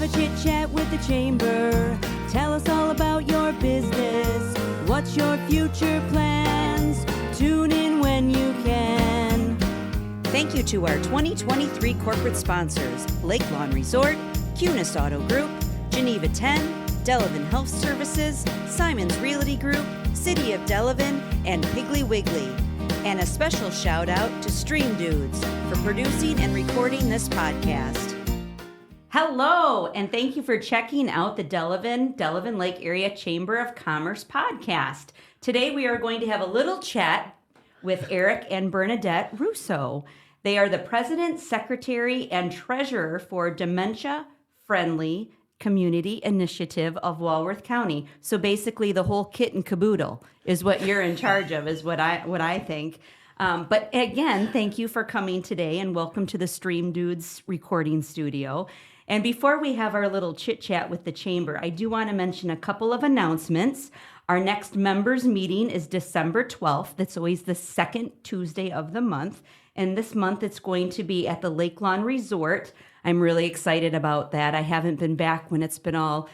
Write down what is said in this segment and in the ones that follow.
Have a chit chat with the chamber. Tell us all about your business. What's your future plans? Tune in when you can. Thank you to our 2023 corporate sponsors, Lake Lawn Resort, Cunis Auto Group, Geneva 10, Delavan Health Services, Simon's Realty Group, City of Delavan, and Piggly Wiggly. And a special shout out to Stream Dudes for producing and recording this podcast. Hello, and thank you for checking out the Delavan Lake Area Chamber of Commerce podcast. Today we are going to have a little chat with Eric and Bernadette Russow. They are the President, Secretary, and Treasurer for Dementia Friendly Community Initiative of Walworth County. So basically the whole kit and caboodle is what you're in charge of, is what I think. But again, thank you for coming today and welcome to the Stream Dudes recording studio. And before we have our little chit chat with the chamber, I do want to mention a couple of announcements. Our next members meeting is December 12th. That's always the second Tuesday of the month. And this month it's going to be at the Lake Lawn Resort. I'm really excited about that. I haven't been back when it's been all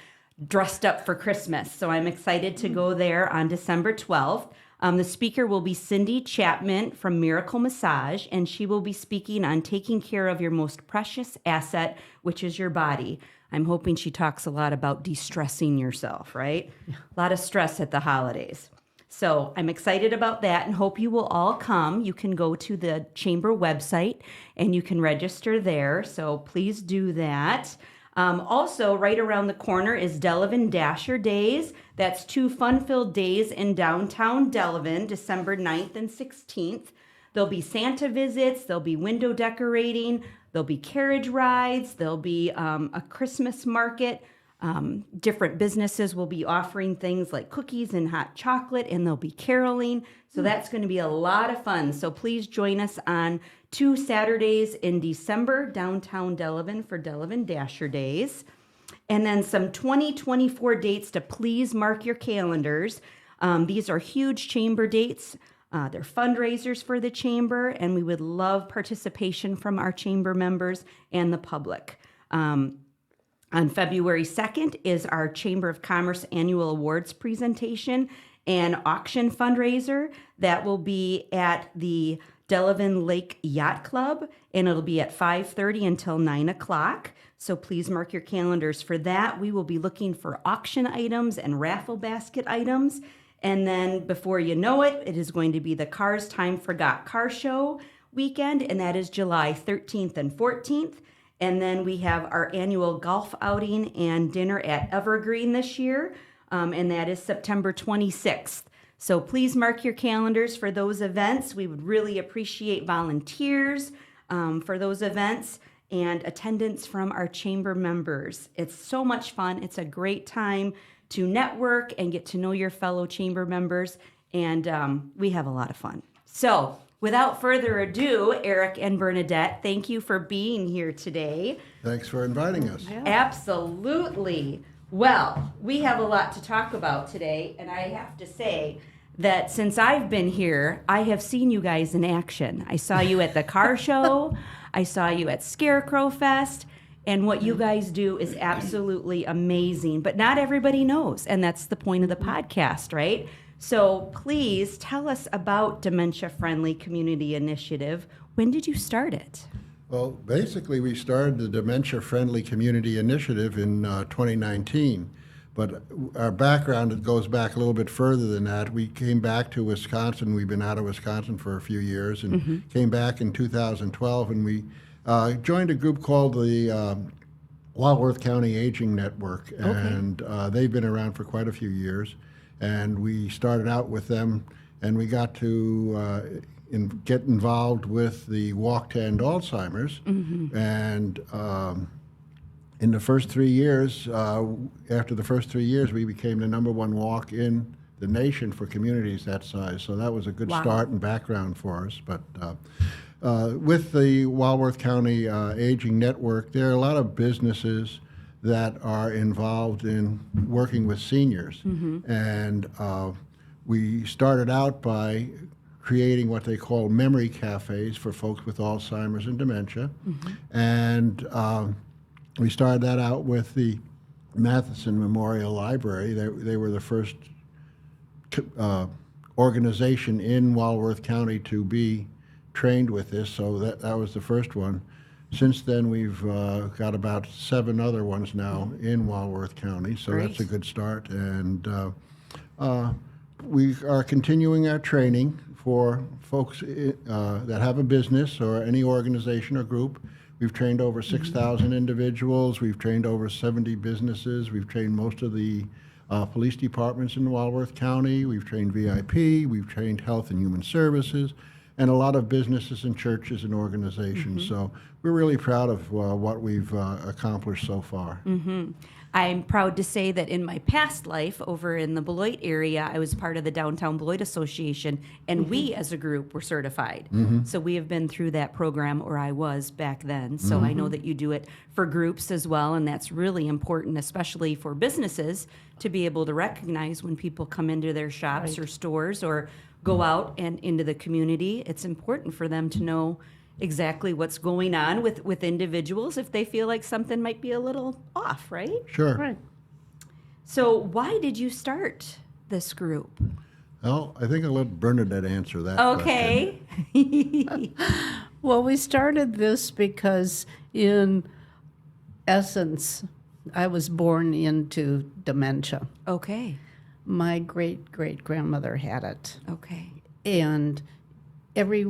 dressed up for Christmas. So I'm excited to go there on December 12th. The speaker will be Cindy Chapman from Miracle Massage, and she will be speaking on taking care of your most precious asset, which is your body. I'm hoping she talks a lot about de-stressing yourself, right? A lot of stress at the holidays. So I'm excited about that and hope you will all come. You can go to the chamber website and you can register there. So please do that. Also, right around the corner is Delavan Dasher Days. That's 2 fun-filled days in downtown Delavan, December 9th and 16th. There'll be Santa visits, there'll be window decorating, there'll be carriage rides, there'll be a Christmas market. Different businesses will be offering things like cookies and hot chocolate, and there'll be caroling. So that's going to be a lot of fun. So please join us on 2 Saturdays in December, downtown Delavan, for Delavan Dasher Days. And then some 2024 dates to please mark your calendars. These are huge chamber dates. They're fundraisers for the chamber, and we would love participation from our chamber members and the public. On February 2nd is our Chamber of Commerce Annual Awards presentation and auction fundraiser. That will be at the Delavan Lake Yacht Club, and it'll be at 5:30 until 9 o'clock. So please mark your calendars for that. We will be looking for auction items and raffle basket items. And then before you know it, it is going to be the Cars Time Forgot Car Show weekend, and that is July 13th and 14th. And then we have our annual golf outing and dinner at Evergreen this year, and that is September 26th. So please mark your calendars for those events. We would really appreciate volunteers for those events and attendance from our chamber members. It's so much fun. It's a great time to network and get to know your fellow chamber members, and we have a lot of fun. So without further ado, Eric and Bernadette, thank you for being here today. Thanks for inviting us. Yeah. Absolutely. Well, we have a lot to talk about today, and I have to say that since I've been here, I have seen you guys in action. I saw you at the car show, I saw you at Scarecrow Fest, and what you guys do is absolutely amazing, but not everybody knows, and that's the point of the podcast, right? So please tell us about Dementia Friendly Community Initiative. When did you start it? Well, basically, we started the Dementia Friendly Community Initiative in 2019. But our background goes back a little bit further than that. We came back to Wisconsin. We've been out of Wisconsin for a few years and came back in 2012. And we joined a group called the Walworth County Aging Network. Okay. And they've been around for quite a few years. And we started out with them, and we got to get involved with the Walk to End Alzheimer's. And in the first 3 years, after the first 3 years, we became the #1 walk in the nation for communities that size. So that was a good start and background for us. But with the Walworth County Aging Network, there are a lot of businesses that are involved in working with seniors. And we started out by creating what they call memory cafes for folks with Alzheimer's and dementia. And We started that out with the Matheson Memorial Library. They were the first organization in Walworth County to be trained with this, so that was the first one. Since then, we've got about 7 other ones now in Walworth County, so Great. that's a good start. And we are continuing our training for folks that have a business or any organization or group. We've trained over 6,000 individuals. We've trained over 70 businesses. We've trained most of the police departments in Walworth County. We've trained VIP. We've trained Health and Human Services, and a lot of businesses and churches and organizations. So we're really proud of what we've accomplished so far. I'm proud to say that in my past life over in the Beloit area, I was part of the Downtown Beloit Association, and we as a group were certified. So we have been through that program, or I was back then. So I know that you do it for groups as well, and that's really important, especially for businesses, to be able to recognize when people come into their shops or stores or go out and into the community. It's important for them to know exactly what's going on with individuals if they feel like something might be a little off, right? Sure. Right. So why did you start this group? Well, I think I'll let Bernadette answer that Okay. Well, we started this because, in essence, I was born into dementia. Okay. My great-great-grandmother had it. Okay. And every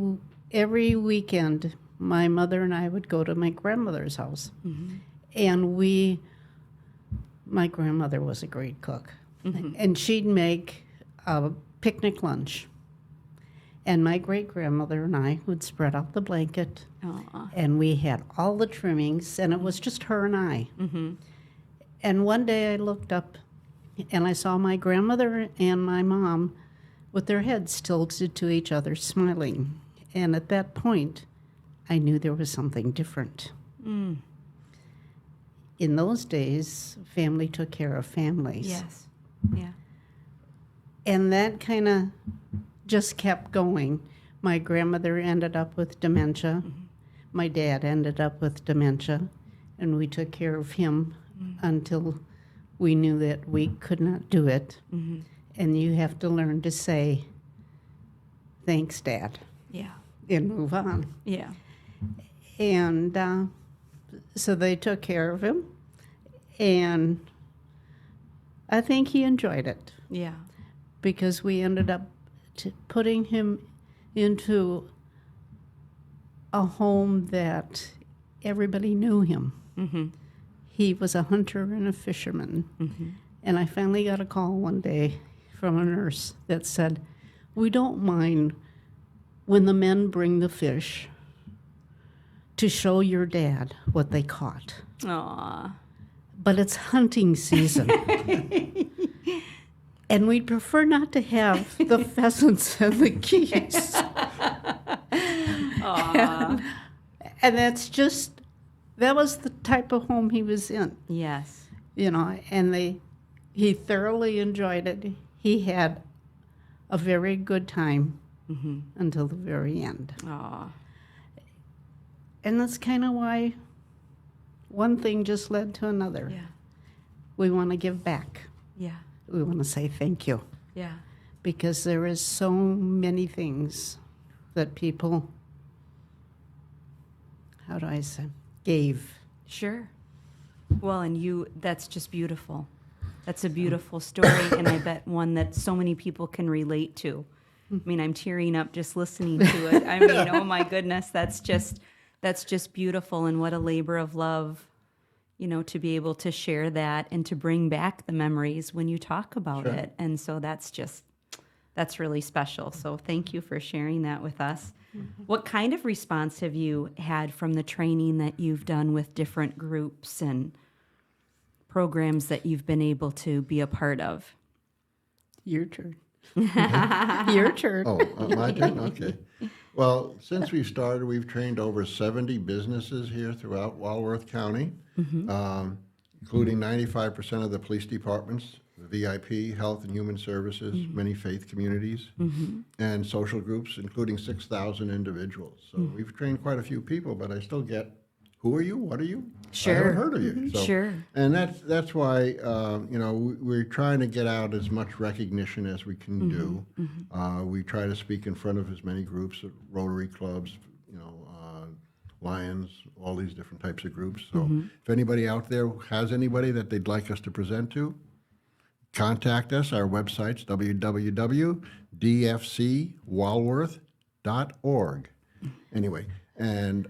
weekend, my mother and I would go to my grandmother's house. And my grandmother was a great cook. And she'd make a picnic lunch. And my great-grandmother and I would spread out the blanket. Aw. And we had all the trimmings, and it was just her and I. And one day I looked up, and I saw my grandmother and my mom with their heads tilted to each other, smiling. And at that point, I knew there was something different. In those days, family took care of families. Yes. Yeah. And that kind of just kept going. My grandmother ended up with dementia. My dad ended up with dementia. And we took care of him until we knew that we could not do it. And you have to learn to say, thanks, Dad, Yeah. and move on. Yeah. And so they took care of him. And I think he enjoyed it, Yeah. because we ended up putting him into a home that everybody knew him. He was a hunter and a fisherman. And I finally got a call one day from a nurse that said, "We don't mind when the men bring the fish to show your dad what they caught, Aw. but it's hunting season. And we'd prefer not to have the pheasants and the geese." And that was the type of home he was in, Yes. and he thoroughly enjoyed it. He had a very good time until the very end. Aw. And that's kind of why one thing just led to another. Yeah. We want to give back. Yeah. We want to say thank you, Yeah. because there is so many things that people, how do I say, gave. Sure. Well, and that's just beautiful. That's a beautiful story, and I bet one that so many people can relate to. I mean, I'm tearing up just listening to it. I mean, oh my goodness, that's just beautiful, and what a labor of love, to be able to share that and to bring back the memories when you talk about it. And so that's really special. So thank you for sharing that with us. What kind of response have you had from the training that you've done with different groups and programs that you've been able to be a part of? Your turn. Your turn. Oh, my turn? Okay. Well, since we started, we've trained over 70 businesses here throughout Walworth County, including 95% of the police departments, the VIP, Health and Human Services, many faith communities, and social groups, including 6,000 individuals. So we've trained quite a few people, but I still get who are you? What are you? Sure. I haven't heard of you. So, Sure. And that's why we're trying to get out as much recognition as we can do. We try to speak in front of as many groups, Rotary clubs, Lions, all these different types of groups. So if anybody out there has anybody that they'd like us to present to, contact us. Our website's www.dfcwalworth.org. Anyway, and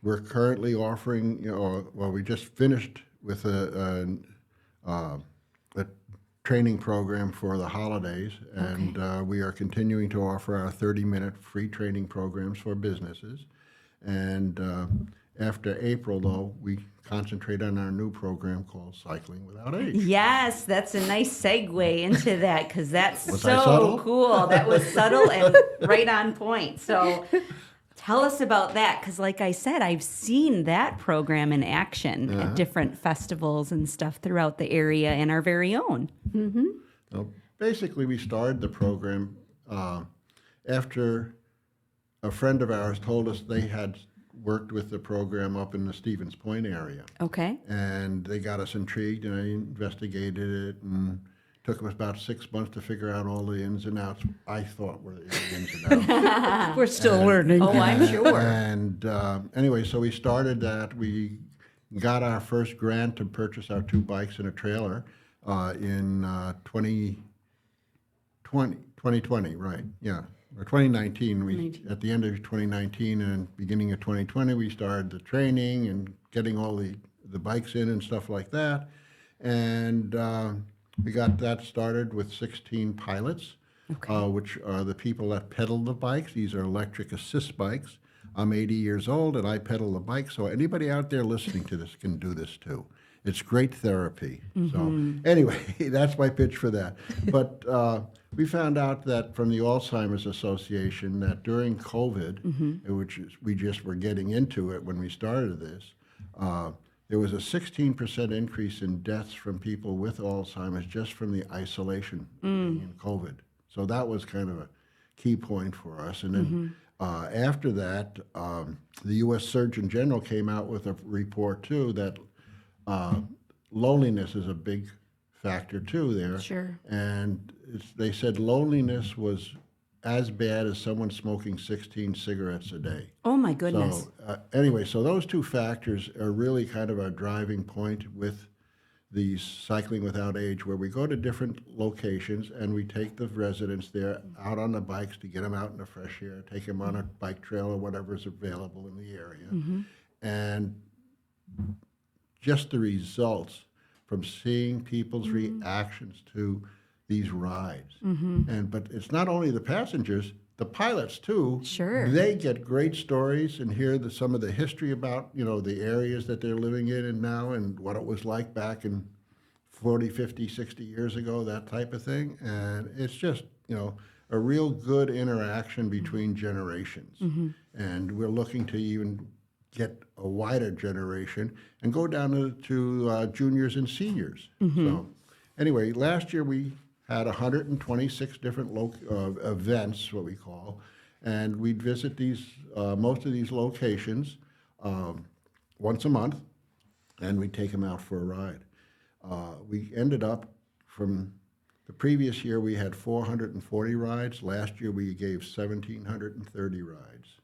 we're currently offering, we just finished with a training program for the holidays, and we are continuing to offer our 30-minute free training programs for businesses. And after April, though, we concentrate on our new program called Cycling Without Age. Yes, that's a nice segue into that because that's Was I so subtle? cool. That was subtle and right on point. So tell us about that because, like I said, I've seen that program in action at different festivals and stuff throughout the area and our very own. So basically, we started the program after a friend of ours told us they had worked with the program up in the Stevens Point area. Okay. And they got us intrigued, and I investigated it, and took us about 6 months to figure out all the ins and outs I thought were the ins and outs. We're still learning. Oh, I'm sure. And anyway, so we started that. We got our first grant to purchase our 2 bikes and a trailer in 2020, right? Yeah, or 2019. At the end of 2019 and beginning of 2020, we started the training and getting all the bikes in and stuff like that. And we got that started with 16 pilots, which are the people that pedal the bikes. These are electric assist bikes. I'm 80 years old and I pedal the bike, so anybody out there listening to this can do this too. It's great therapy. So anyway, that's my pitch for that. But we found out that from the Alzheimer's Association that during COVID, which we just were getting into it when we started this, there was a 16% increase in deaths from people with Alzheimer's just from the isolation in COVID. So that was kind of a key point for us. And then after that, the U.S. Surgeon General came out with a report too that loneliness is a big factor too there. Sure. And they said loneliness was as bad as someone smoking 16 cigarettes a day. Oh, my goodness. So anyway, so those 2 factors are really kind of a driving point with the Cycling Without Age, where we go to different locations and we take the residents there out on the bikes to get them out in the fresh air, take them on a bike trail or whatever is available in the area. And just the results from seeing people's reactions to these rides. But it's not only the passengers, the pilots too. Sure. They get great stories and hear some of the history about, the areas that they're living in and now and what it was like back in 40, 50, 60 years ago, that type of thing. And it's just, a real good interaction between generations. And we're looking to even get a wider generation and go down to juniors and seniors. So anyway, last year we had 126 different events, what we call, and we'd visit most of these locations once a month, and we'd take them out for a ride. We ended up, from the previous year, we had 440 rides. Last year, we gave 1,730 rides.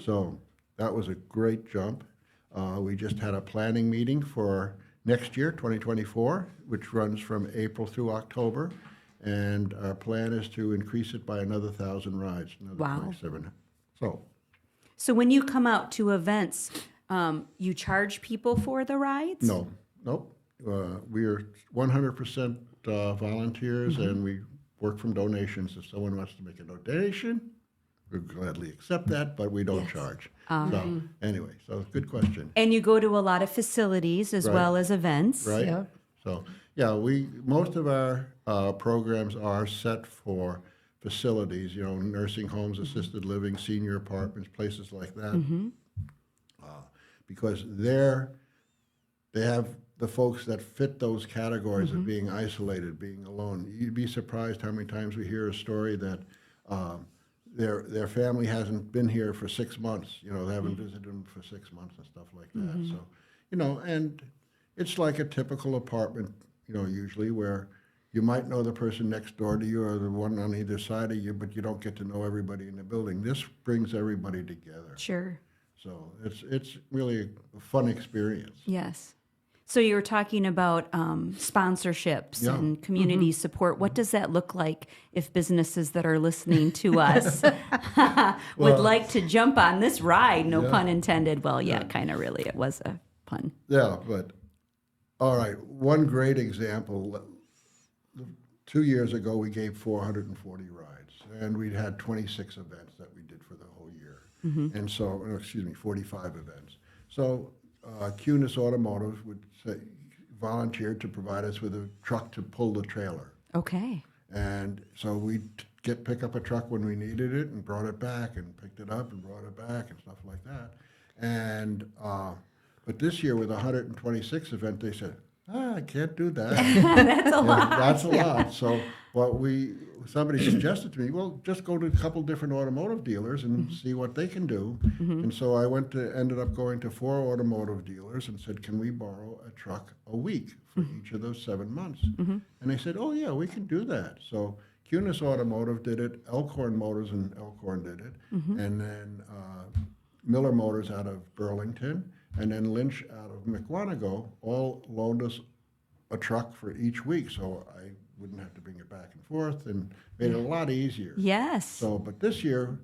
So that was a great jump. We just had a planning meeting for next year, 2024, which runs from April through October. And our plan is to increase it by another 1,000 rides, another Wow. 27. So when you come out to events, you charge people for the rides? Nope. We are 100% volunteers, and we work from donations. If someone wants to make a donation, we'll gladly accept that, but we don't charge. So anyway, so good question. And you go to a lot of facilities as Right. well as events. Right? Yeah. So, yeah, most of our programs are set for facilities, nursing homes, assisted living, senior apartments, places like that. Because they have the folks that fit those categories of being isolated, being alone. You'd be surprised how many times we hear a story that their family hasn't been here for 6 months. They haven't visited them for 6 months and stuff like that. So, and it's like a typical apartment, usually where you might know the person next door to you or the one on either side of you, but you don't get to know everybody in the building. This brings everybody together. Sure. So it's really a fun experience. Yes. So you were talking about sponsorships Yeah. and community support. What does that look like if businesses that are listening to us would like to jump on this ride? No pun intended. Well, kind of really. It was a pun. Yeah, but all right. One great example. 2 years ago, we gave 440 rides, and we had 26 events that we did for the whole year. And so, 45 events. So Cunis Automotive would volunteer to provide us with a truck to pull the trailer. Okay. And so we'd pick up a truck when we needed it and brought it back and picked it up and brought it back and stuff like that. And but this year with 126 event, they said, I can't do that. That's a lot. That's a lot. So somebody suggested to me, well, just go to a couple different automotive dealers and see what they can do. And so I ended up going to 4 automotive dealers and said, can we borrow a truck a week for each of those 7 months? And they said, oh yeah, we can do that. So Cunis Automotive did it, Elkhorn Motors in Elkhorn did it, and then Miller Motors out of Burlington, and then Lynch out of McWanago all loaned us a truck for each week, so I wouldn't have to bring it back and forth, and made it a lot easier. Yes. So, but this year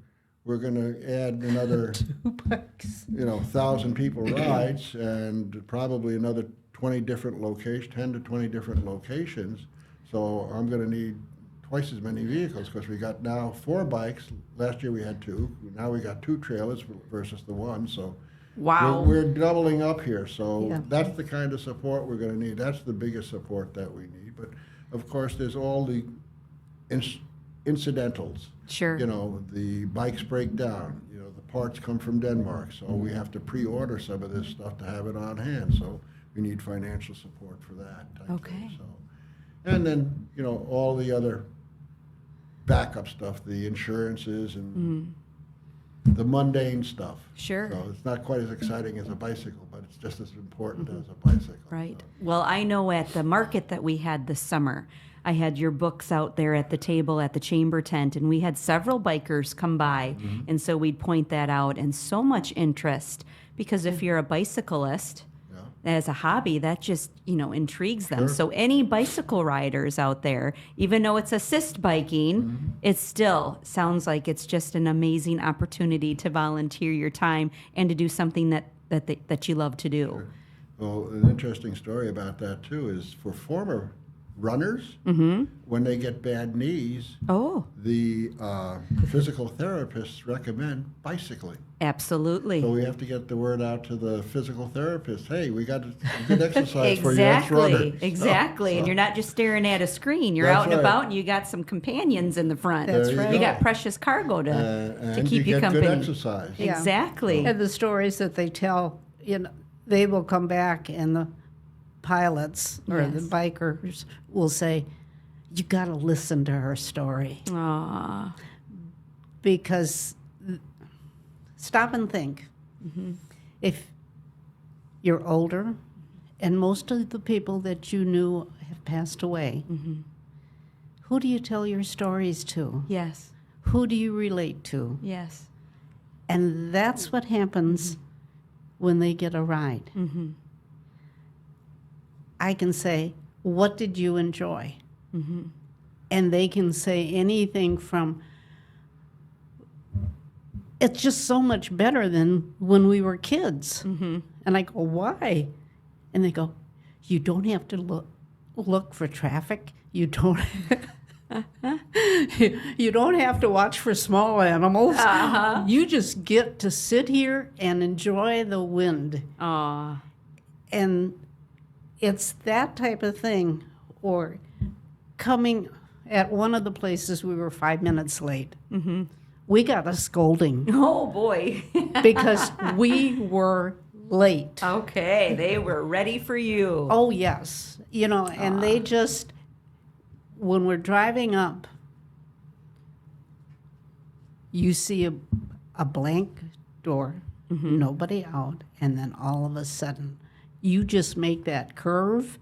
we're going to add another 1,000 people rides, and probably another 20 different locations, 10 to 20 different locations. So I'm going to need twice as many vehicles because we got now 4 bikes. Last year we had 2. Now we got 2 trailers versus the 1. So Wow. we're doubling up here. So Yeah. that's the kind of support we're going to need. That's the biggest support that we need. But of course, there's all the incidentals. Sure. The bikes break down. The parts come from Denmark, so we have to pre-order some of this stuff to have it on hand. So we need financial support for that type Okay. thing. So, and then all the other backup stuff, the insurances and the mundane stuff. Sure. So it's not quite as exciting as a bicycle, but it's just as important as a bicycle. Right. So. Well, I know at the market that we had this summer, I had your books out there at the table at the chamber tent, and we had several bikers come by, and so we'd point that out, and so much interest, because if you're a bicyclist, as a hobby, that just, intrigues them. Sure. So any bicycle riders out there, even though it's assist biking, it still sounds like it's just an amazing opportunity to volunteer your time and to do something that you love to do. Sure. Well, an interesting story about that, too, is for former runners, when they get bad knees, Oh, the physical therapists recommend bicycling. absolutely. So we have to get the word out to the physical therapist. Hey, we got a good exercise for your ex-runner. Exactly. And you're not just staring at a screen. You're That's out and right. about, and you got some companions in the front. That's There you right. You go. got precious cargo to And keep you get company. good exercise. Yeah. Exactly. And the stories that they tell, they will come back and the pilots or the Yes. bikers will say, you got to listen to her story. Aw. Because stop and think. If you're older and most of the people that you knew have passed away, who do you tell your stories to? Yes. Who do you relate to? Yes. And that's what happens when they get a ride. I can say, what did you enjoy? And they can say anything from, it's just so much better than when we were kids. And I go, why? And they go, you don't have to look for traffic. You don't you don't have to watch for small animals. You just get to sit here and enjoy the wind. Aw. And it's that type of thing. Or coming at one of the places, we were 5 minutes late. We got a scolding Oh, boy. because we were late. Okay. They were ready for you. Oh, yes. And they just, when we're driving up, You see a blank door, nobody out, and then all of a sudden, you just make that curve,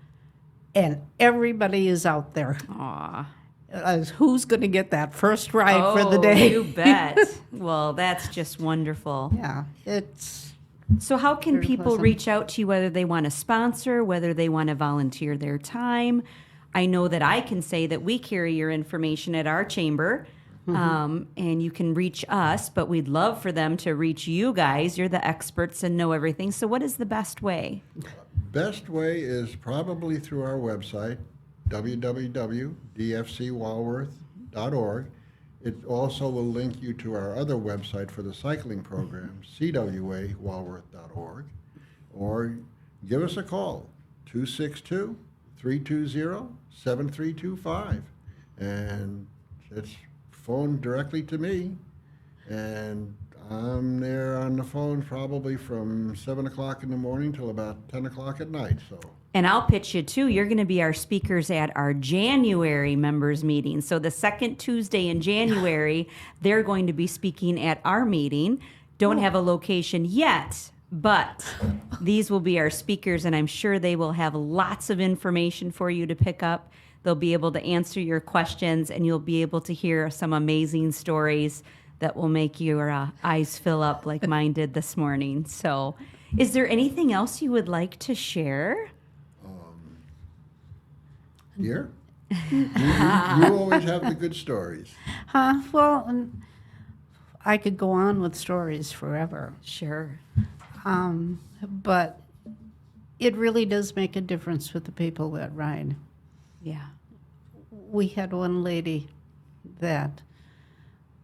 and everybody is out there. Aw. Who's going to get that first ride for the day? You bet. Well, that's just wonderful. Yeah, it's So how can very people pleasant. reach out to you, whether they want to sponsor, whether they want to volunteer their time? I know that I can say that we carry your information at our chamber, and you can reach us, but we'd love for them to reach you guys. You're the experts and know everything. So what is the best way? Best way is probably through our website, www.dfcwalworth.org. It also will link you to our other website for the cycling program, cwawalworth.org, or give us a call, 262-320-7325, and it's phoned directly to me, and I'm there on the phone probably from 7 o'clock in the morning till about 10 o'clock at night, so. And I'll pitch you too. You're going to be our speakers at our January members meeting. So the second Tuesday in January, they're going to be speaking at our meeting. Don't have a location yet, but these will be our speakers, and I'm sure they will have lots of information for you to pick up. They'll be able to answer your questions, and you'll be able to hear some amazing stories that will make your eyes fill up like mine did this morning. So is there anything else you would like to share? Here? You always have the good stories. Well, I could go on with stories forever, Sure. but it really does make a difference with the people that ride. Yeah. We had one lady that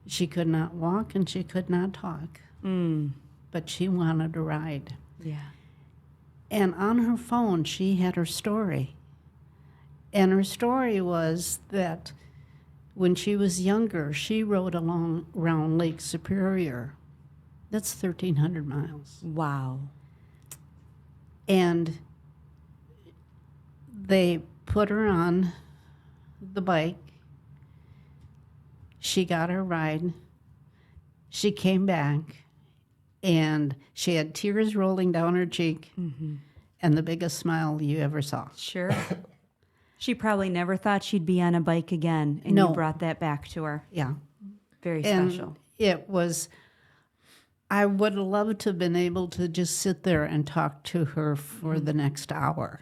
she could not walk and she could not talk, but she wanted to ride. Yeah. And on her phone, she had her story. And her story was that when she was younger, she rode along around Lake Superior. That's 1,300 miles. Wow. And they put her on the bike. She got her ride. She came back, and she had tears rolling down her cheek and the biggest smile you ever saw. Sure. She probably never thought she'd be on a bike again, and No. you brought that back to her. Yeah. Very And special. it was, I would have loved to have been able to just sit there and talk to her for the next hour.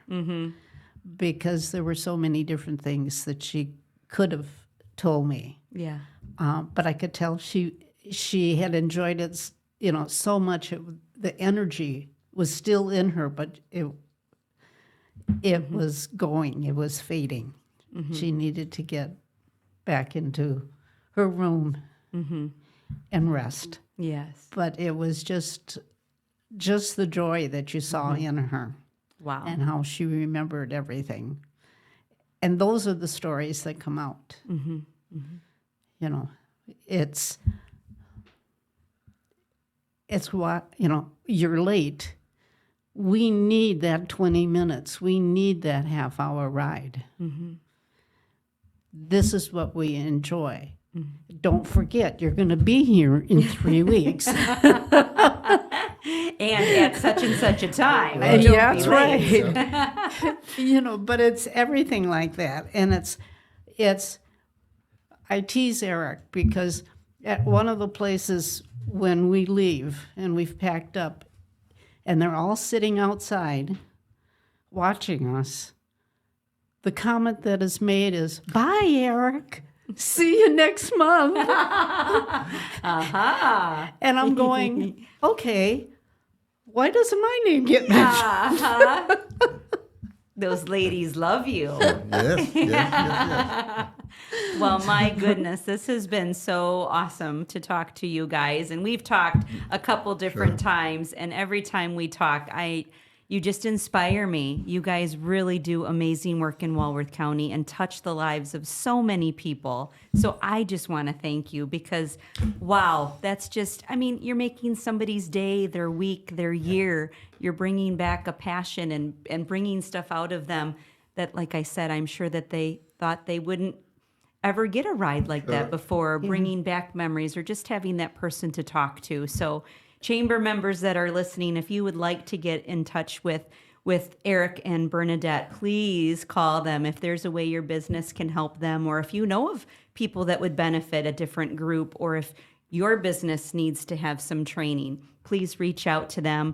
Because there were so many different things that she could have told me. Yeah. But I could tell she had enjoyed it, so much. The energy was still in her, but it was going. It was fading. She needed to get back into her room and rest. Yes. But it was just the joy that you saw in her Wow. and how she remembered everything. And those are the stories that come out. It's what, you're late. We need that 20 minutes. We need that half-hour ride. This is what we enjoy. Don't forget, you're going to be here in 3 weeks. And at such and such a time. And Don't yeah, be that's late. right. But it's everything like that. And I tease Eric because at one of the places when we leave and we've packed up and they're all sitting outside watching us, the comment that is made is, "Bye, Eric. See you next month." And I'm going, okay, why doesn't my name get mentioned? Those ladies love you. Yes. Well, my goodness, this has been so awesome to talk to you guys. And we've talked a couple different times, and every time we talk, you just inspire me. You guys really do amazing work in Walworth County and touch the lives of so many people. So I just want to thank you because, wow, that's just, you're making somebody's day, their week, their year. You're bringing back a passion and bringing stuff out of them that, like I said, I'm sure that they thought they wouldn't ever get a ride like that before, bringing back memories or just having that person to talk to. So chamber members that are listening, if you would like to get in touch with Eric and Bernadette, please call them if there's a way your business can help them, or if you know of people that would benefit a different group, or if your business needs to have some training, please reach out to them.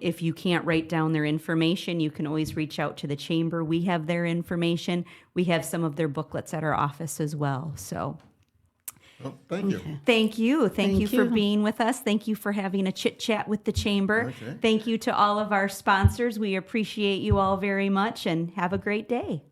If you can't write down their information, you can always reach out to the chamber. We have their information. We have some of their booklets at our office as well. So Well, thank you. thank you. Thank you for you. being with us. Thank you for having a chit chat with the chamber. Okay. Thank you to all of our sponsors. We appreciate you all very much, and have a great day.